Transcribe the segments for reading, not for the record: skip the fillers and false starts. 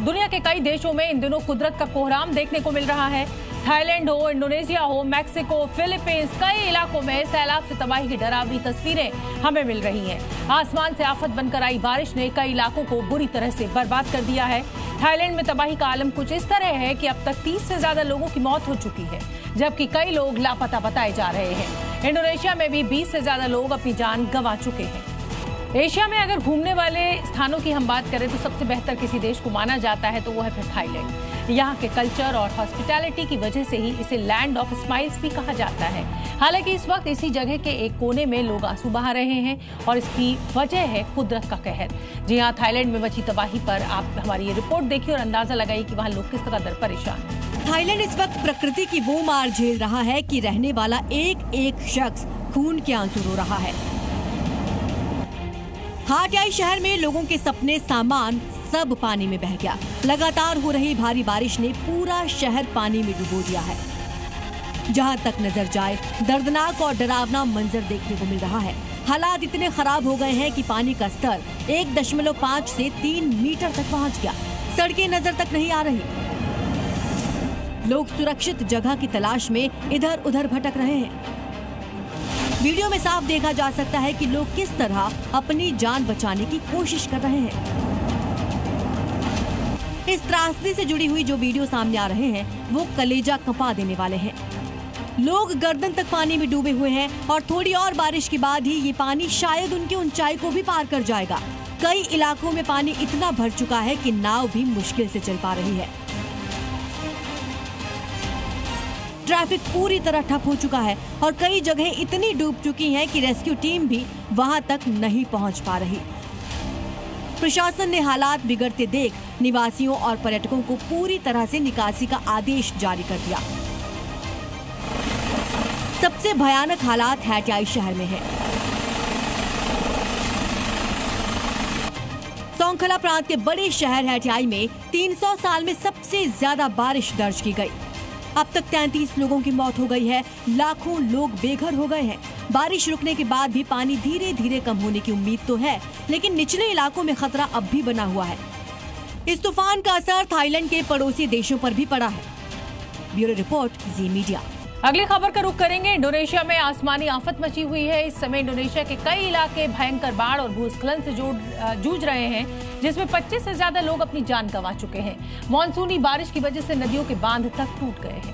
दुनिया के कई देशों में इन दिनों कुदरत का कोहराम देखने को मिल रहा है। थाईलैंड हो, इंडोनेशिया हो, मैक्सिको, फिलीपींस, कई इलाकों में सैलाब से तबाही की डरावनी तस्वीरें हमें मिल रही हैं। आसमान से आफत बनकर आई बारिश ने कई इलाकों को बुरी तरह से बर्बाद कर दिया है। थाईलैंड में तबाही का आलम कुछ इस तरह है कि अब तक 30 से ज्यादा लोगों की मौत हो चुकी है, जबकि कई लोग लापता बताए जा रहे हैं। इंडोनेशिया में भी 20 से ज्यादा लोग अपनी जान गंवा चुके हैं। एशिया में अगर घूमने वाले स्थानों की हम बात करें तो सबसे बेहतर किसी देश को माना जाता है तो वो है फिर थाईलैंड। यहाँ के कल्चर और हॉस्पिटैलिटी की वजह से ही इसे लैंड ऑफ स्माइल्स भी कहा जाता है। हालांकि इस वक्त इसी जगह के एक कोने में लोग आंसू बहा रहे हैं और इसकी वजह है कुदरत का कहर। जी हाँ, थाईलैंड में मची तबाही पर आप हमारी ये रिपोर्ट देखिए और अंदाजा लगाइए कि वहाँ लोग किस कदर परेशान हैं। थाईलैंड इस वक्त प्रकृति की वो मार झेल रहा है कि रहने वाला एक एक शख्स खून के आंसू रो रहा है। हाटियाई शहर में लोगों के सपने, सामान सब पानी में बह गया। लगातार हो रही भारी बारिश ने पूरा शहर पानी में डुबो दिया है। जहां तक नजर जाए दर्दनाक और डरावना मंजर देखने को मिल रहा है। हालात इतने खराब हो गए हैं कि पानी का स्तर 1.5 से 3 मीटर तक पहुंच गया। सड़कें नजर तक नहीं आ रही। लोग सुरक्षित जगह की तलाश में इधर उधर भटक रहे हैं। वीडियो में साफ देखा जा सकता है कि लोग किस तरह अपनी जान बचाने की कोशिश कर रहे हैं। इस त्रासदी से जुड़ी हुई जो वीडियो सामने आ रहे हैं वो कलेजा कंपा देने वाले हैं। लोग गर्दन तक पानी में डूबे हुए हैं और थोड़ी और बारिश के बाद ही ये पानी शायद उनकी ऊंचाई को भी पार कर जाएगा। कई इलाकों में पानी इतना भर चुका है कि नाव भी मुश्किल से चल पा रही है। ट्रैफिक पूरी तरह ठप हो चुका है और कई जगह इतनी डूब चुकी हैं कि रेस्क्यू टीम भी वहां तक नहीं पहुंच पा रही। प्रशासन ने हालात बिगड़ते देख निवासियों और पर्यटकों को पूरी तरह से निकासी का आदेश जारी कर दिया। सबसे भयानक हालात हाटियाई शहर में है। सोंगखला प्रांत के बड़े शहर हाटियाई में 300 साल में सबसे ज्यादा बारिश दर्ज की गई। अब तक 33 लोगों की मौत हो गई है। लाखों लोग बेघर हो गए हैं। बारिश रुकने के बाद भी पानी धीरे धीरे कम होने की उम्मीद तो है, लेकिन निचले इलाकों में खतरा अब भी बना हुआ है। इस तूफान का असर थाईलैंड के पड़ोसी देशों पर भी पड़ा है। ब्यूरो रिपोर्ट, जी मीडिया। अगली खबर का रुख करेंगे। इंडोनेशिया में आसमानी आफत मची हुई है। इस समय इंडोनेशिया के कई इलाके भयंकर बाढ़ और भूस्खलन से जूझ रहे हैं, जिसमें 25 से ज्यादा लोग अपनी जान गंवा चुके हैं। मानसूनी बारिश की वजह से नदियों के बांध तक टूट गए हैं।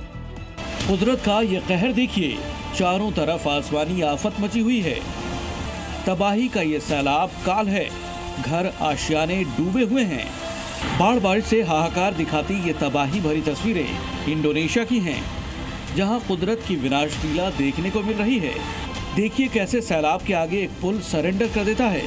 कुदरत का ये कहर देखिए, चारों तरफ आसमानी आफत मची हुई है। तबाही का ये सैलाब काल है। घर आशियाने डूबे हुए हैं। बाढ़ बारिश से हाहाकार दिखाती ये तबाही भरी तस्वीरें इंडोनेशिया की हैं, जहां कुदरत की विनाशलीला देखने को मिल रही है। देखिए कैसे सैलाब के आगे एक पुल सरेंडर कर देता है।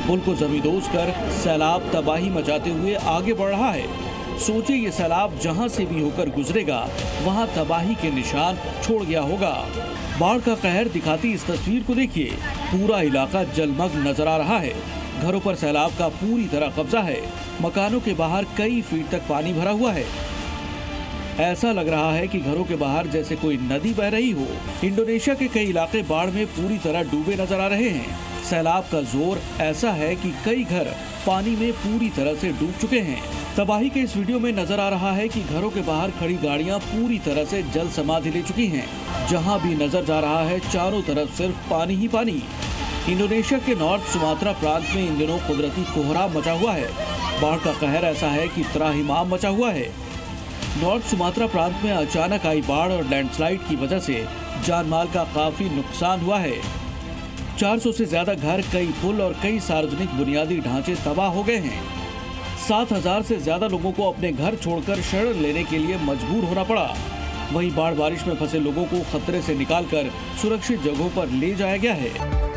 पुल को जमींदोज कर सैलाब तबाही मचाते हुए आगे बढ़ रहा है। सोचिए ये सैलाब जहां से भी होकर गुजरेगा वहां तबाही के निशान छोड़ गया होगा। बाढ़ का कहर दिखाती इस तस्वीर को देखिए। पूरा इलाका जलमग्न नजर आ रहा है। घरों पर सैलाब का पूरी तरह कब्जा है। मकानों के बाहर कई फीट तक पानी भरा हुआ है। ऐसा लग रहा है कि घरों के बाहर जैसे कोई नदी बह रही हो। इंडोनेशिया के कई इलाके बाढ़ में पूरी तरह डूबे नजर आ रहे हैं। सैलाब का जोर ऐसा है कि कई घर पानी में पूरी तरह से डूब चुके हैं। तबाही के इस वीडियो में नजर आ रहा है कि घरों के बाहर खड़ी गाड़ियां पूरी तरह से जल समाधि ले चुकी हैं। जहां भी नजर जा रहा है चारों तरफ सिर्फ पानी ही पानी। इंडोनेशिया के नॉर्थ सुमात्रा प्रांत में इन दिनों कुदरती कोहराम मचा हुआ है। बाढ़ का कहर ऐसा है कि त्राहिमाम मचा हुआ है। नॉर्थ सुमात्रा प्रांत में अचानक आई बाढ़ और लैंडस्लाइड की वजह से जानमाल का काफी नुकसान हुआ है। 400 से ज्यादा घर, कई पुल और कई सार्वजनिक बुनियादी ढांचे तबाह हो गए हैं। 7000 से ज्यादा लोगों को अपने घर छोड़कर शरण लेने के लिए मजबूर होना पड़ा। वहीं बाढ़ बारिश में फंसे लोगों को खतरे से निकालकर सुरक्षित जगहों पर ले जाया गया है।